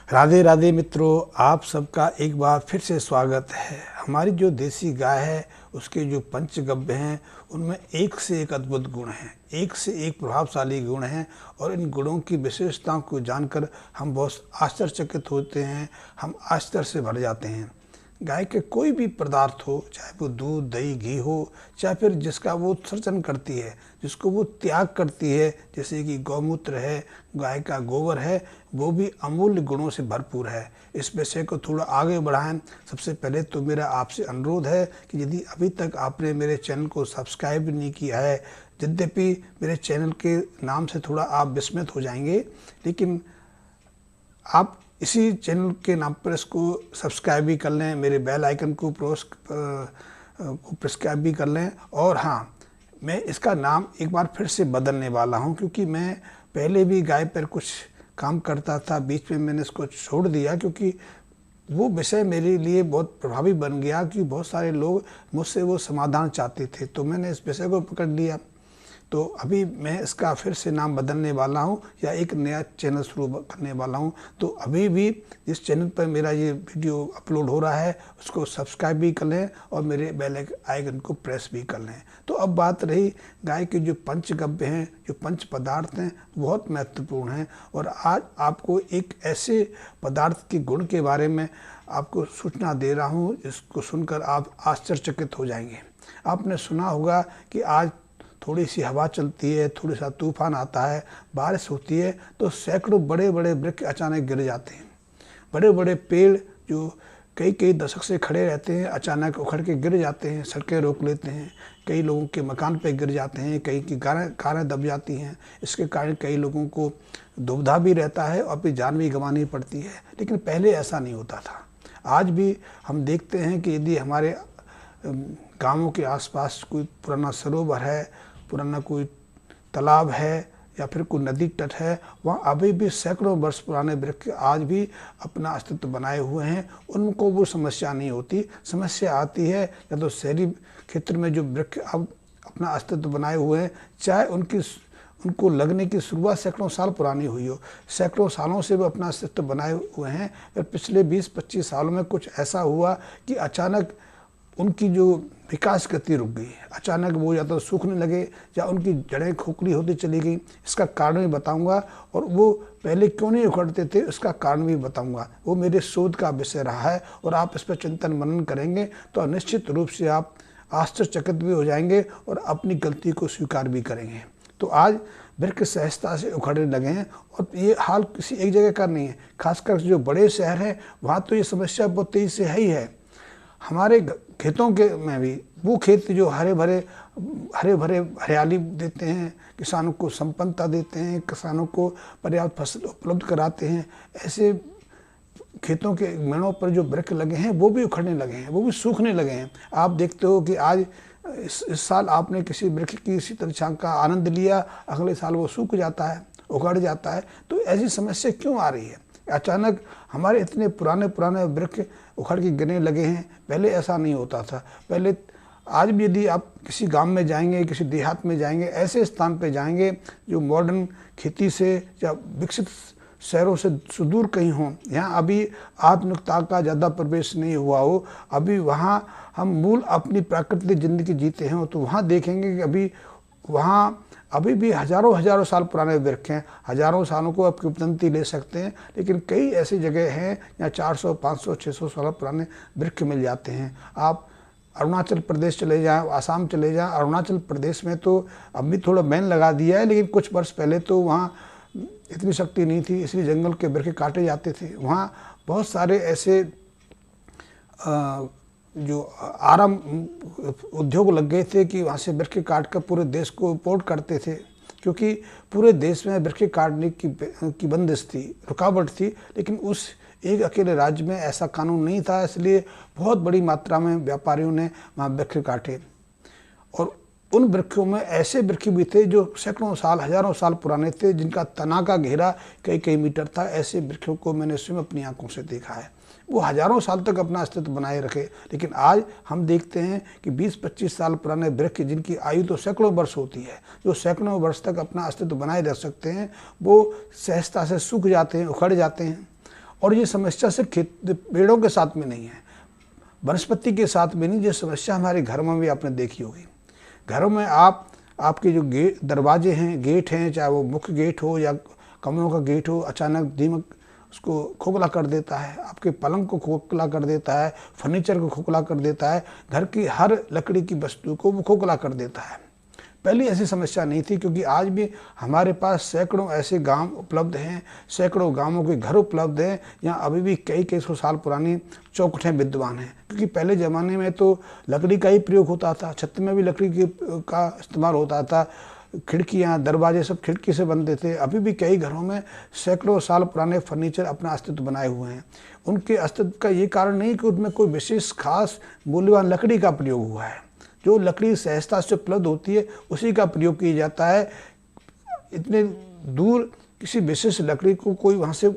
राधे राधे मित्रों, आप सबका एक बार फिर से स्वागत है। हमारी जो देसी गाय है उसके जो पंचगव्य हैं उनमें एक से एक अद्भुत गुण हैं, एक से एक प्रभावशाली गुण हैं और इन गुणों की विशेषताओं को जानकर हम बहुत आश्चर्यचकित होते हैं, हम आश्चर्य से भर जाते हैं। गाय के कोई भी पदार्थ हो, चाहे वो दूध दही घी हो, चाहे फिर जिसका वो उत्सर्जन करती है, जिसको वो त्याग करती है, जैसे कि गौमूत्र है, गाय का गोबर है, वो भी अमूल्य गुणों से भरपूर है। इस विषय को थोड़ा आगे बढ़ाएं। सबसे पहले तो मेरा आपसे अनुरोध है कि यदि अभी तक आपने मेरे चैनल को सब्सक्राइब नहीं किया है, यद्यपि मेरे चैनल के नाम से थोड़ा आप विस्मित हो जाएंगे, लेकिन आप इसी चैनल के नाम पर इसको सब्सक्राइब भी कर लें, मेरे बेल आइकन को प्रेस्क्राइब भी कर लें। और हाँ, मैं इसका नाम एक बार फिर से बदलने वाला हूँ, क्योंकि मैं पहले भी गाय पर कुछ काम करता था, बीच में मैंने इसको छोड़ दिया क्योंकि वो विषय मेरे लिए बहुत प्रभावी बन गया कि बहुत सारे लोग मुझसे वो समाधान चाहते थे, तो मैंने इस विषय को पकड़ लिया। तो अभी मैं इसका फिर से नाम बदलने वाला हूं या एक नया चैनल शुरू करने वाला हूं। तो अभी भी जिस चैनल पर मेरा ये वीडियो अपलोड हो रहा है उसको सब्सक्राइब भी कर लें और मेरे बेल आइकन को प्रेस भी कर लें। तो अब बात रही गाय के जो पंचगव्य हैं, जो पंच पदार्थ हैं, बहुत महत्वपूर्ण हैं। और आज आपको एक ऐसे पदार्थ के गुण के बारे में आपको सूचना दे रहा हूँ जिसको सुनकर आप आश्चर्यचकित हो जाएंगे। आपने सुना होगा कि आज थोड़ी सी हवा चलती है, थोड़ी सा तूफान आता है, बारिश होती है तो सैकड़ों बड़े बड़े वृक्ष अचानक गिर जाते हैं। बड़े बड़े पेड़ जो कई कई दशक से खड़े रहते हैं अचानक उखड़ के गिर जाते हैं, सड़कें रोक लेते हैं, कई लोगों के मकान पे गिर जाते हैं, कई की कारें दब जाती हैं। इसके कारण कई लोगों को दुविधा भी रहता है और फिर जान भी गंवानी पड़ती है। लेकिन पहले ऐसा नहीं होता था। आज भी हम देखते हैं कि यदि हमारे गाँवों के आसपास कोई पुराना सरोवर है, पुराना कोई तालाब है या फिर कोई नदी तट है, वहाँ अभी भी सैकड़ों वर्ष पुराने वृक्ष आज भी अपना अस्तित्व बनाए हुए हैं। उनको वो समस्या नहीं होती। समस्या आती है या तो शहरी क्षेत्र में जो वृक्ष अब अपना अस्तित्व बनाए हुए हैं, चाहे उनको लगने की शुरुआत सैकड़ों साल पुरानी हुई हो, सैकड़ों सालों से वो अपना अस्तित्व बनाए हुए हैं, और पिछले 20-25 सालों में कुछ ऐसा हुआ कि अचानक उनकी जो विकास गति रुक गई। अचानक वो या तो सूखने लगे या उनकी जड़ें खोखली होती चली गई। इसका कारण भी बताऊंगा और वो पहले क्यों नहीं उखड़ते थे उसका कारण भी बताऊंगा। वो मेरे शोध का विषय रहा है और आप इस पर चिंतन मनन करेंगे तो निश्चित रूप से आप आश्चर्यचकित भी हो जाएंगे और अपनी गलती को स्वीकार भी करेंगे। तो आज वृक्ष सहजता से उखड़ने लगे हैं और ये हाल किसी एक जगह का नहीं है। खासकर जो बड़े शहर हैं वहाँ तो ये समस्या बहुत तेज़ी से है ही है। हमारे खेतों के में भी वो खेत जो हरे भरे हरियाली देते हैं, किसानों को संपन्नता देते हैं, किसानों को पर्याप्त फसल उपलब्ध कराते हैं, ऐसे खेतों के मेड़ों पर जो वृक्ष लगे हैं वो भी उखड़ने लगे हैं, वो भी सूखने लगे हैं। आप देखते हो कि आज इस साल आपने किसी वृक्ष की इसी तरह का आनंद लिया, अगले साल वो सूख जाता है, उखड़ जाता है। तो ऐसी समस्या क्यों आ रही है? अचानक हमारे इतने पुराने वृक्ष उखड़ के गिरने लगे हैं। पहले ऐसा नहीं होता था। पहले आज भी यदि आप किसी गांव में जाएंगे, किसी देहात में जाएंगे, ऐसे स्थान पे जाएंगे जो मॉडर्न खेती से या विकसित शहरों से सुदूर कहीं हों, यहाँ अभी आधुनिकता का ज़्यादा प्रवेश नहीं हुआ हो, अभी वहाँ हम मूल अपनी प्राकृतिक ज़िंदगी जीते हैं, तो वहाँ देखेंगे कि अभी भी हजारों साल पुराने वृक्ष हैं। हजारों सालों को आप किंवदंती ले सकते हैं, लेकिन कई ऐसी जगह हैं जहाँ 400, 500, 600 साल पुराने वृक्ष मिल जाते हैं। आप अरुणाचल प्रदेश चले जाएं, आसाम चले जाएं। अरुणाचल प्रदेश में तो अभी थोड़ा बैन लगा दिया है, लेकिन कुछ वर्ष पहले तो वहाँ इतनी शक्ति नहीं थी, इसलिए जंगल के वृक्ष काटे जाते थे। वहाँ बहुत सारे ऐसे जो आराम उद्योग लग गए थे कि वहाँ से वृक्ष काट कर पूरे देश को इम्पोर्ट करते थे, क्योंकि पूरे देश में वृक्ष काटने की बंदिश थी, रुकावट थी। लेकिन उस एक अकेले राज्य में ऐसा कानून नहीं था, इसलिए बहुत बड़ी मात्रा में व्यापारियों ने वहाँ वृक्ष काटे। और उन वृक्षों में ऐसे वृक्ष भी थे जो सैकड़ों साल, हजारों साल पुराने थे, जिनका तना का घेरा कई मीटर था। ऐसे वृक्षों को मैंने स्वयं अपनी आंखों से देखा है। वो हजारों साल तक अपना अस्तित्व बनाए रखे। लेकिन आज हम देखते हैं कि 20-25 साल पुराने वृक्ष, जिनकी आयु तो सैकड़ों वर्ष होती है, जो सैकड़ों वर्ष तक अपना अस्तित्व बनाए रख सकते हैं, वो सहजता से सूख जाते हैं, उखड़ जाते हैं। और ये समस्या सिर्फ पेड़ों के साथ में नहीं है, वनस्पति के साथ में नहीं, ये समस्या हमारे घरों में भी आपने देखी होगी। घरों में आपके जो दरवाजे हैं, गेट हैं, चाहे वो मुख्य गेट हो या कमरों का गेट हो, अचानक दीमक उसको खोखला कर देता है, आपके पलंग को खोखला कर देता है, फर्नीचर को खोखला कर देता है, घर की हर लकड़ी की वस्तु को वो खोखला कर देता है। पहले ऐसी समस्या नहीं थी, क्योंकि आज भी हमारे पास सैकड़ों ऐसे गांव उपलब्ध हैं, सैकड़ों गांवों के घर उपलब्ध हैं, यहाँ अभी भी कई सौ साल पुरानी चौखटें विद्यमान हैं। क्योंकि पहले ज़माने में तो लकड़ी का ही प्रयोग होता था, छत में भी लकड़ी का इस्तेमाल होता था, खिड़कियाँ दरवाजे सब खिड़की से बनते थे। अभी भी कई घरों में सैकड़ों साल पुराने फर्नीचर अपना अस्तित्व बनाए हुए हैं। उनके अस्तित्व का ये कारण नहीं कि उनमें कोई विशेष खास मूल्यवान लकड़ी का प्रयोग हुआ है। जो लकड़ी सहजता से उपलब्ध होती है उसी का प्रयोग किया जाता है। इतने दूर किसी विशेष लकड़ी को कोई वहाँ से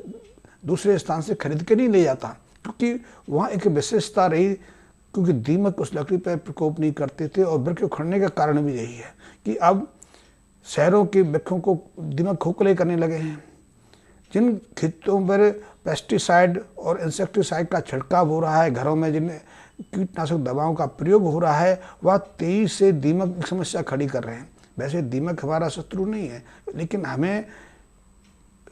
दूसरे स्थान से खरीद के नहीं ले जाता, क्योंकि वहाँ एक विशेषता रही, क्योंकि दीमक उस लकड़ी पर प्रकोप नहीं करते थे। और वृक्ष उखड़ने का कारण भी यही है कि अब शहरों के वृक्षों को दीमक खोखले करने लगे हैं। जिन खेतों पर पेस्टिसाइड और इंसेक्टिसाइड का छिड़काव हो रहा है, घरों में जिन कीटनाशक दवाओं का प्रयोग हो रहा है, वह तेजी से दीमक की समस्या खड़ी कर रहे हैं। वैसे दीमक हमारा शत्रु नहीं है, लेकिन हमें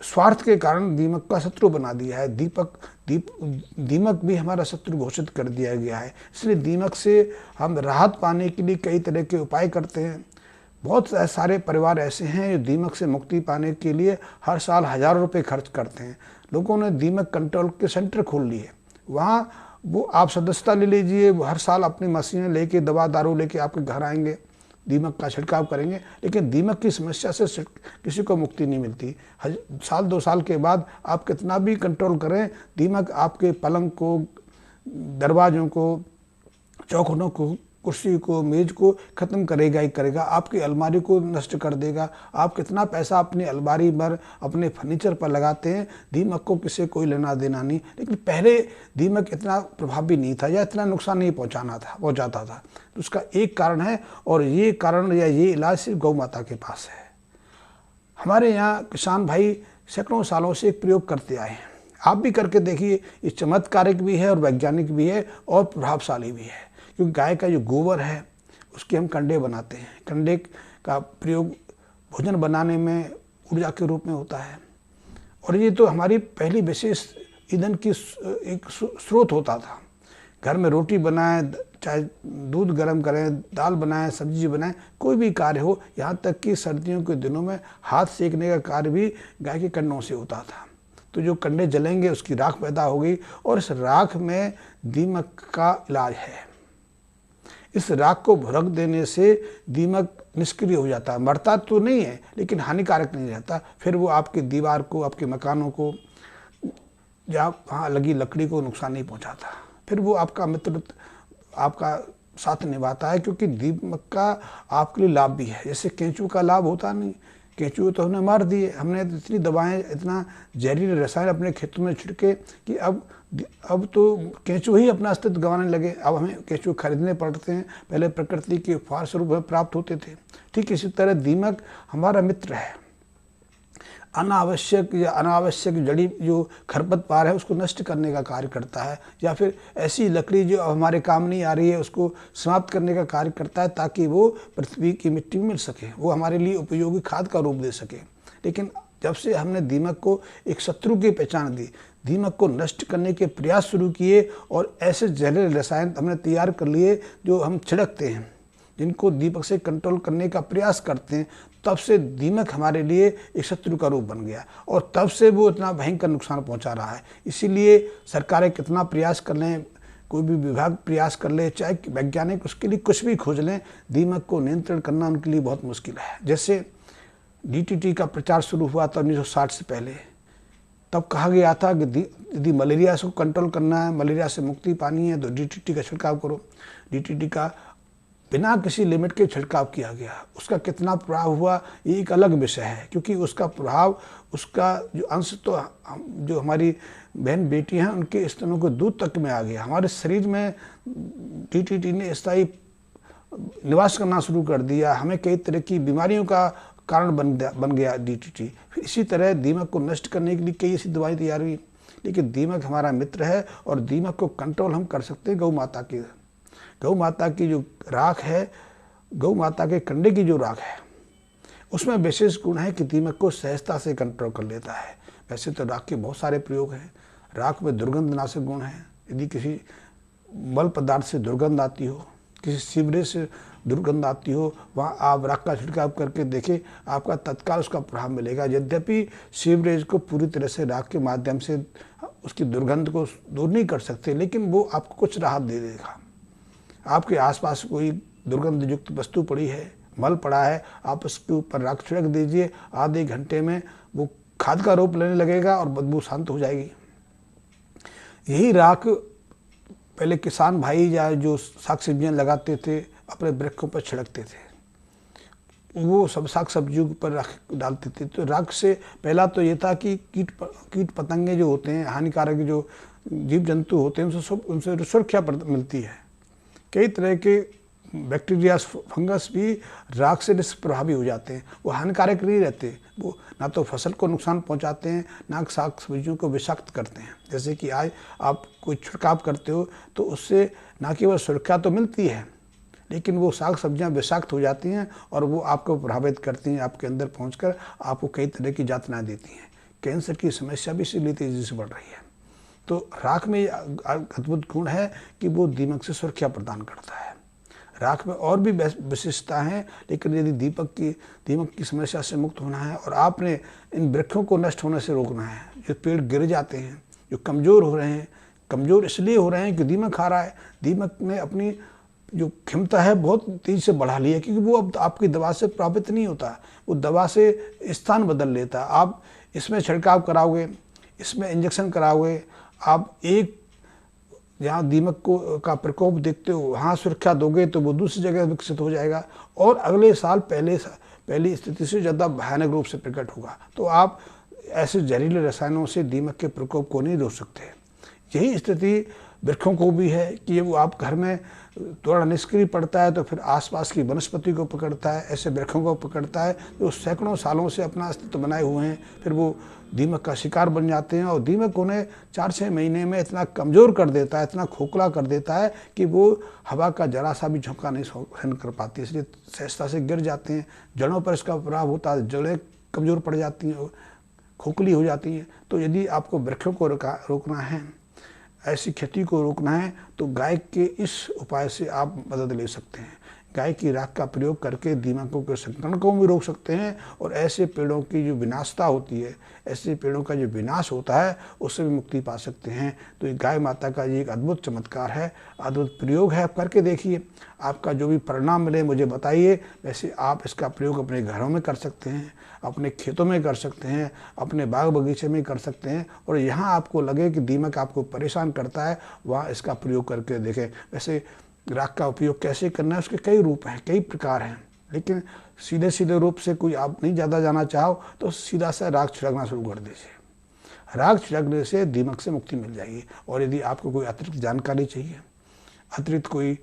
स्वार्थ के कारण दीमक का शत्रु बना दिया है। दीमक भी हमारा शत्रु घोषित कर दिया गया है। इसलिए दीमक से हम राहत पाने के लिए कई तरह के उपाय करते हैं। बहुत सारे परिवार ऐसे हैं जो दीमक से मुक्ति पाने के लिए हर साल हज़ारों रुपए खर्च करते हैं। लोगों ने दीमक कंट्रोल के सेंटर खोल लिए, वहाँ वो आप सदस्यता ले लीजिए, वो हर साल अपनी मशीनें लेके दवा दारू लेके आपके घर आएंगे, दीमक का छिड़काव करेंगे। लेकिन दीमक की समस्या से किसी को मुक्ति नहीं मिलती। साल 2 साल के बाद आप कितना भी कंट्रोल करें, दीमक आपके पलंग को, दरवाज़ों को, चौखटों को, कुर्सी को, मेज को ख़त्म करेगा ही करेगा। आपकी अलमारी को नष्ट कर देगा। आप कितना पैसा अपनी अलमारी पर, अपने फर्नीचर पर लगाते हैं, दीमक को किसी कोई लेना देना नहीं। लेकिन पहले दीमक इतना प्रभावी नहीं था या इतना नुकसान नहीं पहुंचाता था। तो उसका एक कारण है, और ये कारण या ये इलाज सिर्फ गौ माता के पास है। हमारे यहाँ किसान भाई सैकड़ों सालों से एक प्रयोग करते आए हैं। आप भी करके देखिए, ये चमत्कारिक भी है और वैज्ञानिक भी है और प्रभावशाली भी है। क्योंकि गाय का जो गोबर है उसके हम कंडे बनाते हैं। कंडे का प्रयोग भोजन बनाने में ऊर्जा के रूप में होता है, और ये तो हमारी पहली विशेष ईंधन की एक स्रोत होता था। घर में रोटी बनाएं, चाहे दूध गर्म करें, दाल बनाएं, सब्जी बनाएं, कोई भी कार्य हो, यहाँ तक कि सर्दियों के दिनों में हाथ सेकने का कार्य भी गाय के कंडों से होता था। तो जो कंडे जलेंगे उसकी राख पैदा होगी, और इस राख में दीमक का इलाज है। इस राख को भुरक देने से दीमक निष्क्रिय हो जाता है। मरता तो नहीं है, लेकिन हानिकारक नहीं रहता। फिर वो आपकी दीवार को, आपके मकानों को, जहाँ वहाँ लगी लकड़ी को नुकसान नहीं पहुँचाता। फिर वो आपका मित्र, आपका साथ निभाता है, क्योंकि दीमक का आपके लिए लाभ भी है। जैसे केंचुए का लाभ होता नहीं, केंचुए तो हमने मार दिए, हमने इतनी दवाएं, इतना जहरीले रसायन अपने खेतों में छिड़के कि अब तो केंचुए ही अपना अस्तित्व गंवाने लगे। अब हमें केंचुए खरीदने पड़ते हैं, पहले प्रकृति के उपहार स्वरूप में प्राप्त होते थे। ठीक इसी तरह दीमक हमारा मित्र है। अनावश्यक जड़ी जो खरपतवार है उसको नष्ट करने का कार्य करता है, या फिर ऐसी लकड़ी जो हमारे काम नहीं आ रही है उसको समाप्त करने का कार्य करता है, ताकि वो पृथ्वी की मिट्टी में मिल सके, वो हमारे लिए उपयोगी खाद का रूप दे सके। लेकिन जब से हमने दीमक को एक शत्रु की पहचान दी, दीमक को नष्ट करने के प्रयास शुरू किए, और ऐसे जहरीले रसायन हमने तैयार कर लिए जो हम छिड़कते हैं, जिनको दीमक से कंट्रोल करने का प्रयास करते हैं, तब से दीमक हमारे लिए एक शत्रु का रूप बन गया, और तब से वो इतना भयंकर नुकसान पहुंचा रहा है। इसीलिए सरकारें कितना प्रयास कर लें, कोई भी विभाग प्रयास कर ले, चाहे वैज्ञानिक उसके लिए कुछ भी खोज लें, दीमक को नियंत्रण करना उनके लिए बहुत मुश्किल है। जैसे DDT का प्रचार शुरू हुआ था 1960 से पहले, तब कहा गया था कि यदि मलेरिया को कंट्रोल करना है, मलेरिया से मुक्ति पानी है, तो DDT का छिड़काव करो। DDT का बिना किसी लिमिट के छिड़काव किया गया। उसका कितना प्रभाव हुआ ये एक अलग विषय है, क्योंकि उसका प्रभाव, उसका जो अंश तो जो हमारी बहन बेटी हैं उनके स्तनों के दूध तक में आ गया। हमारे शरीर में DDT ने स्थायी निवास करना शुरू कर दिया। हमें कई तरह की बीमारियों का कारण बन गया DDT। फिर इसी तरह दीमक को नष्ट करने के लिए कई ऐसी दवाई तैयार हुई, लेकिन दीमक हमारा मित्र है और दीमक को कंट्रोल हम कर सकते हैं गौ माता की जो राख है, गौ माता के कंडे की जो राख है, उसमें विशेष गुण है कि दीमक को सहजता से कंट्रोल कर लेता है। वैसे तो राख के बहुत सारे प्रयोग हैं। राख में दुर्गंधनाशक गुण है। यदि किसी मल पदार्थ से दुर्गंध आती हो, किसी सीवरेज से दुर्गंध आती हो, वहाँ आप राख का छिड़काव करके देखें, आपका तत्काल उसका प्रभाव मिलेगा। यद्यपि सीवरेज को पूरी तरह से राख के माध्यम से उसकी दुर्गंध को दूर नहीं कर सकते, लेकिन वो आपको कुछ राहत दे देगा। आपके आसपास कोई दुर्गंध युक्त वस्तु पड़ी है, मल पड़ा है, आप उसके ऊपर राख छिड़क दीजिए, आधे घंटे में वो खाद का रूप लेने लगेगा और बदबू शांत हो जाएगी। यही राख पहले किसान भाई या जो साग सब्जियां लगाते थे अपने वृक्षों पर छिड़कते थे, वो सब साग सब्जियों पर राख डालते थे। तो राख से पहला तो ये था कि कीट पतंगे जो होते हैं, हानिकारक जो जीव जंतु होते हैं, उनसे सुरक्षा मिलती है। कई तरह के बैक्टीरिया फंगस भी राख से निष्प्रभावी हो जाते हैं। वो हानिकारक नहीं रहते, वो ना तो फसल को नुकसान पहुंचाते हैं, ना साग सब्जियों को विषाक्त करते हैं। जैसे कि आज आप कोई छिड़काव करते हो तो उससे ना केवल सुरक्षा तो मिलती है, लेकिन वो साग सब्जियां विषाक्त हो जाती हैं और वो आपको प्रभावित करती हैं, आपके अंदर पहुंचकर आपको कई तरह की यातनाएं देती हैं। कैंसर की समस्या भी इसीलिए तेजी से बढ़ रही है। तो राख में अद्भुत गुण है कि वो दीमक से सुरक्षा प्रदान करता है। राख में और भी विशेषता हैं, लेकिन यदि दीमक की समस्या से मुक्त होना है और आपने इन वृक्षों को नष्ट होने से रोकना है, जो पेड़ गिर जाते हैं, जो कमज़ोर हो रहे हैं, कमज़ोर इसलिए हो रहे हैं कि दीमक खा रहा है। दीमक ने अपनी जो क्षमता है बहुत तेज़ी से बढ़ा ली है, क्योंकि वो अब आपकी दवा से प्रभावित नहीं होता, वो दवा से स्थान बदल लेता। आप इसमें छिड़काव कराओगे, इसमें इंजेक्शन कराओगे, आप एक जहाँ दीमक का प्रकोप देखते हो वहाँ सुरक्षा दोगे तो वो दूसरी जगह विकसित हो जाएगा और अगले साल पहली स्थिति से ज़्यादा भयानक रूप से प्रकट होगा। तो आप ऐसे जहरीले रसायनों से दीमक के प्रकोप को नहीं रोक सकते। यही स्थिति वृक्षों को भी है कि वो आप घर में थोड़ा निष्क्रिय पड़ता है तो फिर आसपास की वनस्पति को पकड़ता है, ऐसे वृक्षों को पकड़ता है जो सैकड़ों सालों से अपना अस्तित्व बनाए हुए हैं, फिर वो दीमक का शिकार बन जाते हैं और दीमक उन्हें 4-6 महीने में इतना कमज़ोर कर देता है, इतना खोखला कर देता है कि वो हवा का जरा सा भी झोंका नहीं सहन कर पाती, इसलिए सहजता से गिर जाते हैं। जड़ों पर इसका प्रभाव होता है, जड़ें कमज़ोर पड़ जाती हैं, खोखली हो जाती हैं। तो यदि आपको वृक्षों को रोकना है, ऐसी खेती को रोकना है, तो गाय के इस उपाय से आप मदद ले सकते हैं। गाय की राख का प्रयोग करके दीमकों के संक्रमण को भी रोक सकते हैं और ऐसे पेड़ों की जो विनाशता होती है, ऐसे पेड़ों का जो विनाश होता है, उससे भी मुक्ति पा सकते हैं। तो ये गाय माता का ये एक अद्भुत चमत्कार है, अद्भुत प्रयोग है। आप करके देखिए, आपका जो भी परिणाम मिले मुझे बताइए। वैसे आप इसका प्रयोग अपने घरों में कर सकते हैं, अपने खेतों में कर सकते हैं, अपने बाग बगीचे में कर सकते हैं, और यहाँ आपको लगे कि दीमक आपको परेशान करता है, वहाँ इसका प्रयोग करके देखें। वैसे राख का उपयोग कैसे करना है, उसके कई रूप हैं, कई प्रकार हैं, लेकिन सीधे रूप से कोई आप नहीं ज़्यादा जाना चाहो तो सीधा सा राख छिड़कना शुरू कर दीजिए। राख छिड़कने से दीमक से मुक्ति मिल जाएगी। और यदि आपको कोई अतिरिक्त जानकारी चाहिए, अतिरिक्त कोई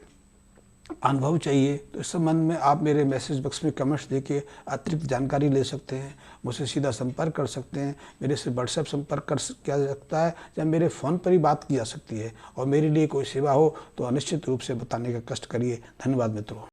अनुभव चाहिए, तो इस संबंध में आप मेरे मैसेज बॉक्स में कमेंट्स देके अतिरिक्त जानकारी ले सकते हैं, मुझसे सीधा संपर्क कर सकते हैं। मेरे से व्हाट्सएप संपर्क किया जा सकता है या मेरे फ़ोन पर ही बात की जा सकती है। और मेरे लिए कोई सेवा हो तो निश्चित रूप से बताने का कष्ट करिए। धन्यवाद मित्रों।